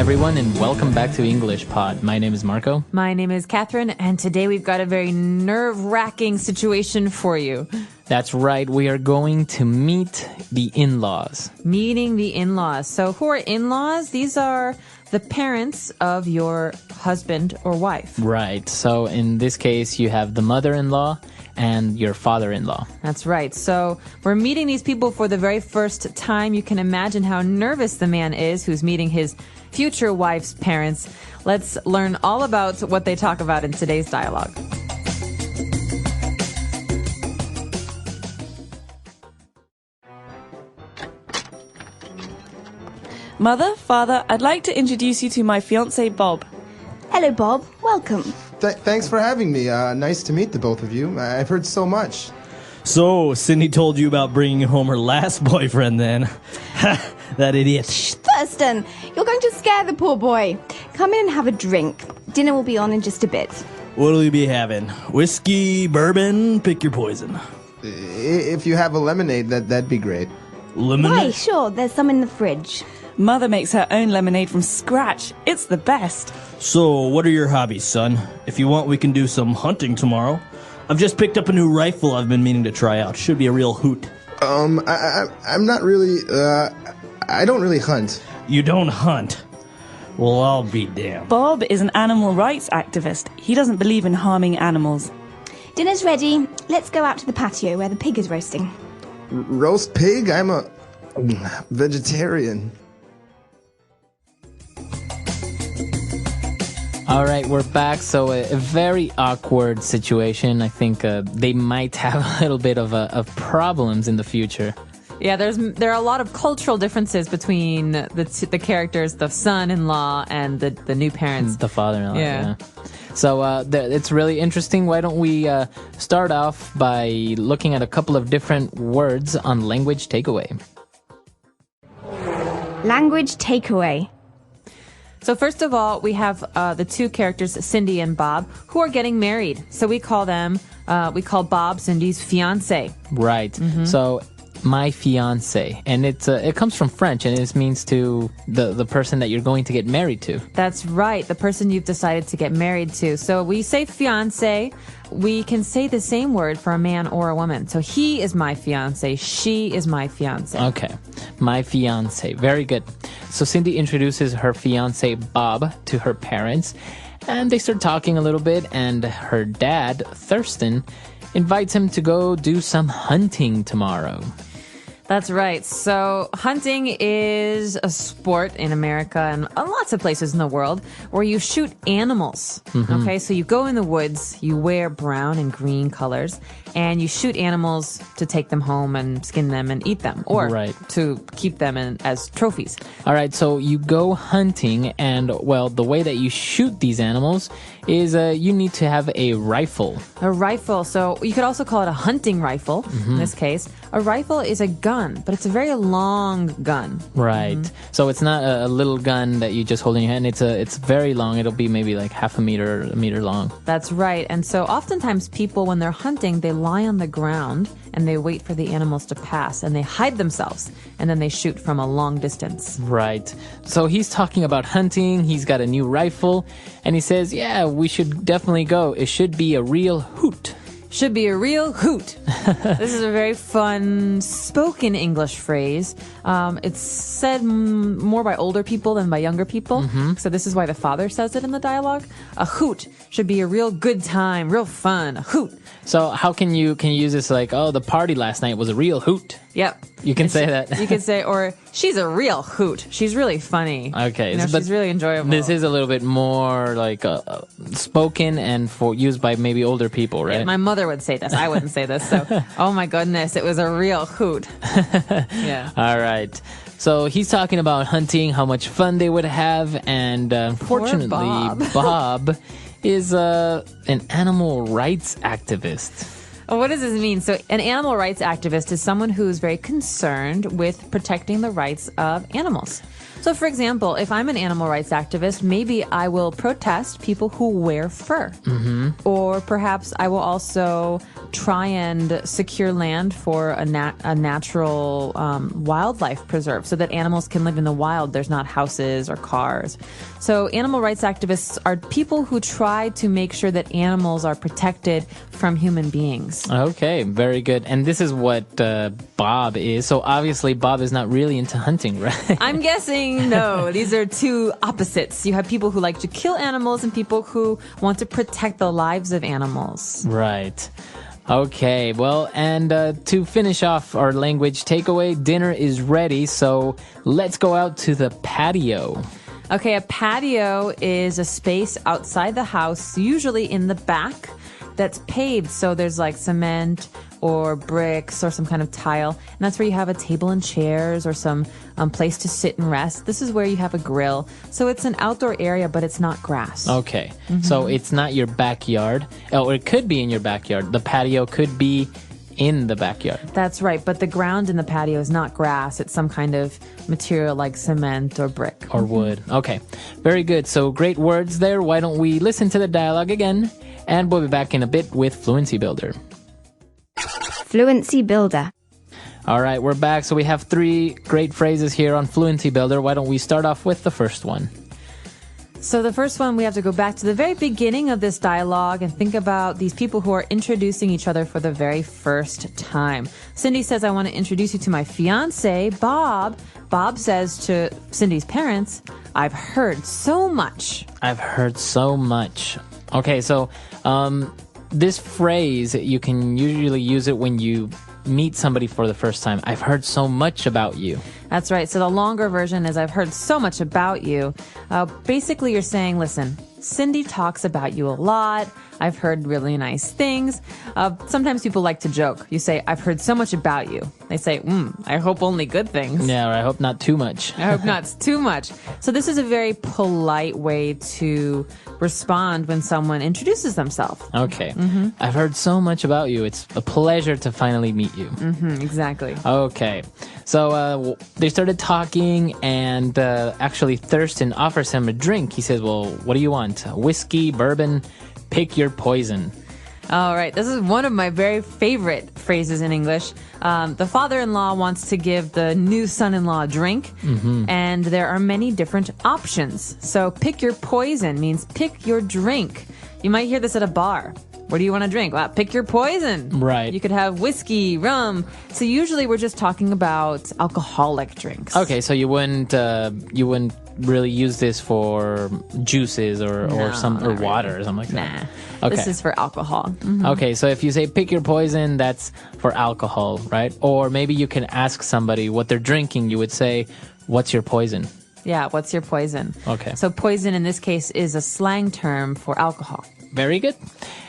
everyone, and welcome back to English Pod. My name is Marco. My name is Catherine, and today we've got a very nerve-wracking situation for you. That's right, we are going to meet the in-laws. Meeting the in-laws. So who are in-laws? These are the parents of your husband or wife. Right, so in this case, you have the mother-in-law and your father-in-law. That's right. So we're meeting these people for the very first time. You can imagine how nervous the man is who's meeting his future wife's parents. Let's learn all about what they talk about in today's dialogue. Mother, Father, I'd like to introduce you to my fiancé, Bob. Hello, Bob. Welcome. Thanks for having me. Nice to meet the both of you. I've heard so much. So, Cindy told you about bringing home her last boyfriend then. Ha, that idiot. Shh, Thurston. You're going to scare the poor boy. Come in and have a drink. Dinner will be on in just a bit. What'll you be having? Whiskey, bourbon? Pick your poison. If you have a lemonade, that'd be great. Lemonade? Why, sure. There's some in the fridge. Mother makes her own lemonade from scratch. It's the best. So, what are your hobbies, son? If you want, we can do some hunting tomorrow. I've just picked up a new rifle I've been meaning to try out. Should be a real hoot. I'm not really, I don't really hunt. You don't hunt? Well, I'll be damned. Bob is an animal rights activist. He doesn't believe in harming animals. Dinner's ready. Let's go out to the patio where the pig is roasting. Roast pig? I'm a vegetarian. All right, we're back. So a very awkward situation. I think they might have a little bit of problems in the future. Yeah, there are a lot of cultural differences between the characters, the son-in-law and the new parents. The father-in-law, Yeah. So it's really interesting. Why don't we start off by looking at a couple of different words on language takeaway. Language takeaway. So first of all, we have the two characters, Cindy and Bob, who are getting married. So we call Bob Cindy's fiancé. Right. Mm-hmm. So my fiancé, and it comes from French, and it means to the person that you're going to get married to. That's right, the person you've decided to get married to. So we say fiancé. We can say the same word for a man or a woman. So he is my fiancé. She is my fiancé. Okay, my fiancé. Very good. So Cindy introduces her fiancé Bob to her parents, and they start talking a little bit, and her dad, Thurston, invites him to go do some hunting tomorrow. That's right. So hunting is a sport in America and lots of places in the world where you shoot animals. Mm-hmm. Okay, so you go in the woods, you wear brown and green colors, and you shoot animals to take them home and skin them and eat them, or to keep them as trophies. All right, so you go hunting, and, well, the way that you shoot these animals is you need to have a rifle. A rifle. So you could also call it a hunting rifle, in this case. A rifle is a gun, but it's a very long gun. Right. Mm-hmm. So it's not a little gun that you just hold in your hand. It's very long. It'll be maybe like half a meter long. That's right. And so oftentimes people, when they're hunting, they lie on the ground and they wait for the animals to pass, and they hide themselves, and then they shoot from a long distance. Right. So he's talking about hunting. He's got a new rifle, and he says, yeah, we should definitely go. It should be a real hoot. Should be a real hoot. This is a very fun spoken English phrase. It's said more by older people than by younger people. Mm-hmm. So this is why the father says it in the dialogue. A hoot should be a real good time, real fun. A hoot. So how can you use this like, oh, the party last night was a real hoot? Yep. You can say that. You could say, or she's a real hoot. She's really funny. Okay. She's really enjoyable. This is a little bit more like spoken and used by maybe older people, right? Yeah, my mother would say this. I wouldn't say this. So, oh my goodness, it was a real hoot. Yeah. All right. So he's talking about hunting, how much fun they would have, and unfortunately, Bob is an animal rights activist. What does this mean? So an animal rights activist is someone who is very concerned with protecting the rights of animals. So, for example, if I'm an animal rights activist, maybe I will protest people who wear fur. Or perhaps I will also try and secure land for a natural wildlife preserve so that animals can live in the wild. There's not houses or cars. So animal rights activists are people who try to make sure that animals are protected from human beings. Okay, very good. And this is what Bob is. So obviously Bob is not really into hunting, right? I'm guessing no. These are two opposites. You have people who like to kill animals and people who want to protect the lives of animals. Right. Okay, well, and to finish off our language takeaway, dinner is ready, so let's go out to the patio. Okay, a patio is a space outside the house, usually in the back, that's paved. So there's like cement or bricks or some kind of tile. And that's where you have a table and chairs or some place to sit and rest. This is where you have a grill. So it's an outdoor area, but it's not grass. Okay, so it's not your backyard. Oh, it could be in your backyard. The patio could be in the backyard. That's right, but the ground in the patio is not grass. It's some kind of material like cement or brick. Or wood. Okay, very good. So great words there. Why don't we listen to the dialogue again? And we'll be back in a bit with Fluency Builder. Fluency Builder. All right, we're back. So we have 3 great phrases here on Fluency Builder. Why don't we start off with the first one? So the first one, we have to go back to the very beginning of this dialogue and think about these people who are introducing each other for the very first time. Cindy says, I want to introduce you to my fiance, Bob. Bob says to Cindy's parents, I've heard so much. I've heard so much. Okay, so this phrase, you can usually use it when you meet somebody for the first time. I've heard so much about you. That's right. So the longer version is I've heard so much about you. Basically, you're saying, listen, Cindy talks about you a lot. I've heard really nice things. Sometimes people like to joke. You say, I've heard so much about you. They say, I hope only good things. Yeah, or I hope not too much. I hope not too much. So this is a very polite way to respond when someone introduces themselves. Okay. I've heard so much about you. It's a pleasure to finally meet you. Exactly. Okay. So they started talking, and actually Thurston offers him a drink. He says, well, what do you want? Whiskey, bourbon, pick your poison. All right. This is one of my very favorite phrases in English. The father-in-law wants to give the new son-in-law a drink, and there are many different options. So pick your poison means pick your drink. You might hear this at a bar. What do you want to drink? Well, pick your poison. Right. You could have whiskey, rum. So usually we're just talking about alcoholic drinks. Okay, so you wouldn't really use this for juices or water or something like that. Nah. Okay. This is for alcohol. Okay, so if you say pick your poison, that's for alcohol, right? Or maybe you can ask somebody what they're drinking. You would say, what's your poison? Yeah, what's your poison? Okay. So poison in this case is a slang term for alcohol. Very good.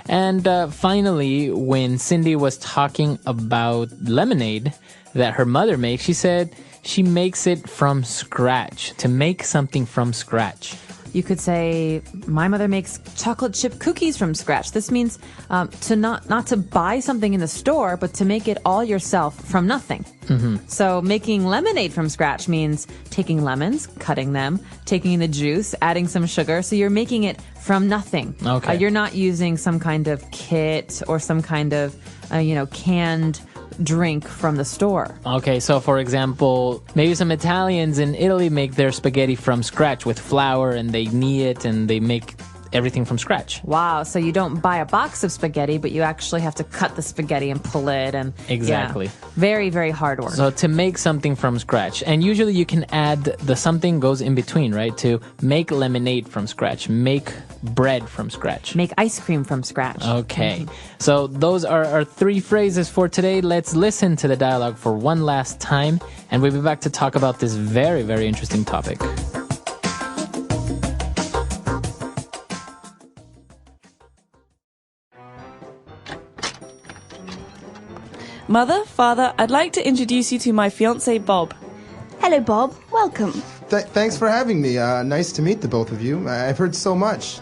And finally, when Cindy was talking about lemonade that her mother makes, she said she makes it from scratch, to make something from scratch. You could say, my mother makes chocolate chip cookies from scratch. This means to not to buy something in the store, but to make it all yourself from nothing. So making lemonade from scratch means taking lemons, cutting them, taking the juice, adding some sugar. So you're making it from nothing. Okay. You're not using some kind of kit or some kind of, canned drink from the store. Okay, so for example, maybe some Italians in Italy make their spaghetti from scratch with flour, and they knead it and they make everything from scratch. Wow, so you don't buy a box of spaghetti, but you actually have to cut the spaghetti and pull it. And Exactly. yeah, very, very hard work. So to make something from scratch, and usually you can add the something goes in between, right? To make lemonade from scratch, make bread from scratch. Make ice cream from scratch. Okay, so those are our 3 phrases for today. Let's listen to the dialogue for one last time, and we'll be back to talk about this very, very interesting topic. Mother, Father, I'd like to introduce you to my fiance, Bob. Hello, Bob. Welcome. Thanks for having me. Nice to meet the both of you. I've heard so much.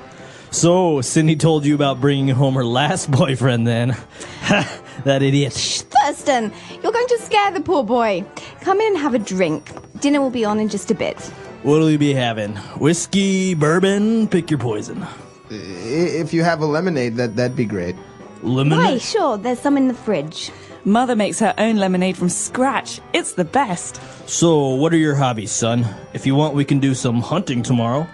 So, Cindy told you about bringing home her last boyfriend then. Ha, that idiot. Thurston, you're going to scare the poor boy. Come in and have a drink. Dinner will be on in just a bit. What'll you be having? Whiskey, bourbon? Pick your poison. If you have a lemonade, that'd be great. Lemonade? Why, sure, there's some in the fridge. Mother makes her own lemonade from scratch. It's the best. So, what are your hobbies, son? If you want, we can do some hunting tomorrow.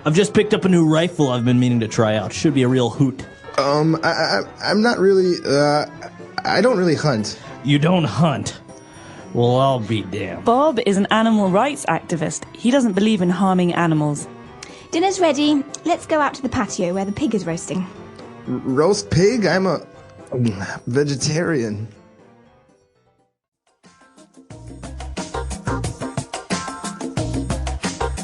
I've just picked up a new rifle I've been meaning to try out. Should be a real hoot. I'm not really, I don't really hunt. You don't hunt? Well, I'll be damned. Bob is an animal rights activist. He doesn't believe in harming animals. Dinner's ready. Let's go out to the patio where the pig is roasting. Roast pig? I'm a vegetarian.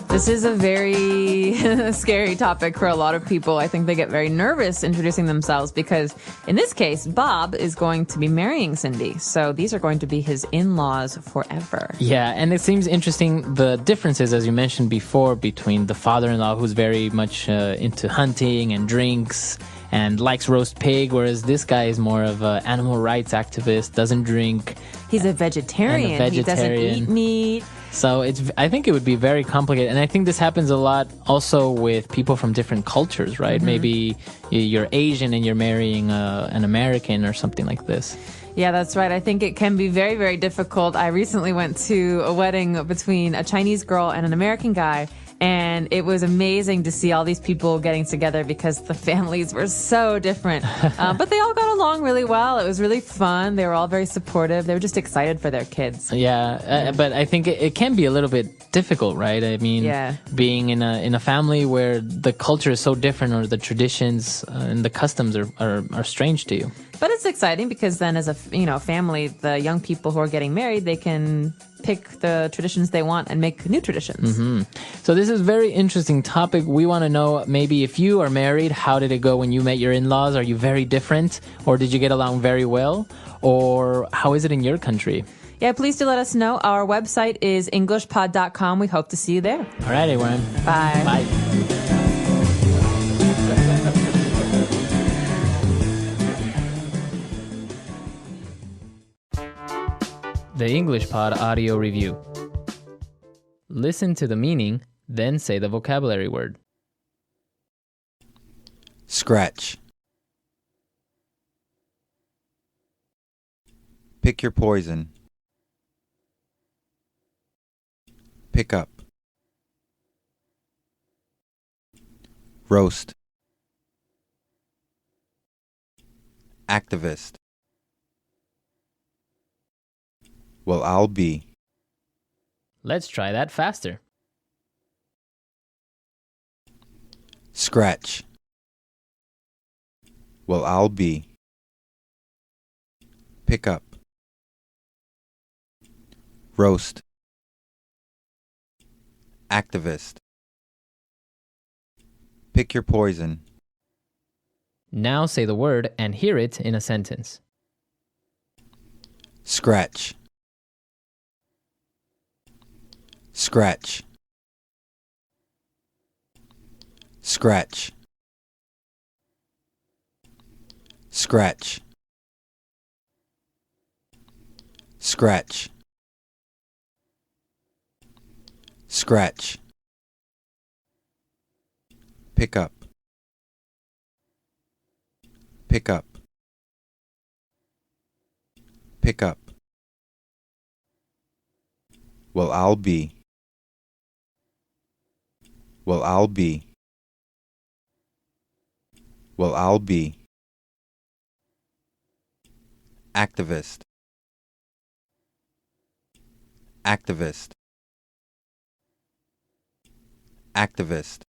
This is a very scary topic for a lot of people. I think they get very nervous introducing themselves because, in this case, Bob is going to be marrying Cindy. So these are going to be his in-laws forever. Yeah, and it seems interesting the differences, as you mentioned before, between the father-in-law who's very much into hunting and drinks and likes roast pig, whereas this guy is more of an animal rights activist, doesn't drink. He's a vegetarian. He doesn't eat meat. So I think it would be very complicated. And I think this happens a lot also with people from different cultures, right? Mm-hmm. Maybe you're Asian and you're marrying an American or something like this. Yeah, that's right. I think it can be very, very difficult. I recently went to a wedding between a Chinese girl and an American guy. And it was amazing to see all these people getting together because the families were so different. But they all got along really well. It was really fun. They were all very supportive. They were just excited for their kids. Yeah, but I think it can be a little bit difficult, right? I mean, being in a family where the culture is so different or the traditions and the customs are strange to you. But it's exciting because then as a family, the young people who are getting married, they can pick the traditions they want and make new traditions. Mm-hmm. So this is a very interesting topic. We want to know maybe if you are married, how did it go when you met your in-laws? Are you very different or did you get along very well? Or how is it in your country? Yeah, please do let us know. Our website is englishpod.com. We hope to see you there. All right, everyone. Bye. Bye. The English Pod Audio Review. Listen to the meaning, then say the vocabulary word. Scratch. Pick your poison. Pick up. Roast. Activist. Well, I'll be. Let's try that faster. Scratch. Well, I'll be. Pick up. Roast. Activist. Pick your poison. Now say the word and hear it in a sentence. Scratch. Scratch. Scratch. Scratch. Scratch. Scratch. Pick up. Pick up. Pick up. Well, I'll be. Well, I'll be. Well, I'll be. Activist. Activist. Activist.